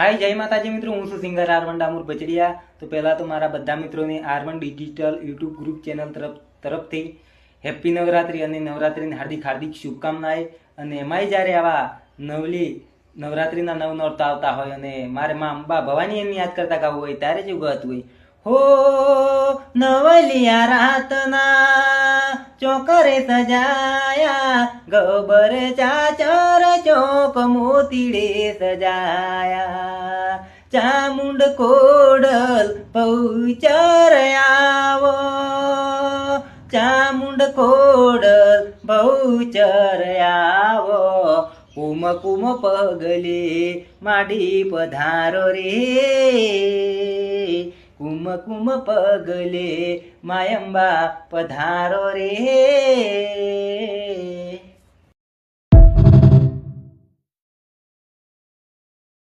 हाय जय माताजी मित्रों, हूँ છું સિંગર આર1 ડામોર પચડિયા। તો પહેલાં તો મારા બધા મિત્રોને R1 digital YouTube group channel તરફથી હેપી નવરાત્રી અને નવરાત્રીની હાર્દિક હાર્દિક શુભકામનાએ। અને એમાંય જ્યારે આવા નવરાત્રીના નવ નોરતા આવતા હોય અને મારે માં અંબા ભવાની એની યાદ કરતા ગાવું હોય ત્યારે જ ગત હોય, હો નવલિયા રાતના ચોકરે સજાયા, ગબર ચાચર ચોક મોતીડે સજાયા, ચામુંડ કોડલ પૌચર આવો, ચામુંડ કોડલ પૌચર આવો, કુમ કુમ પગલે માડી પધારો રે, કુમ કુમ પગલે માયંબા પધારો રે।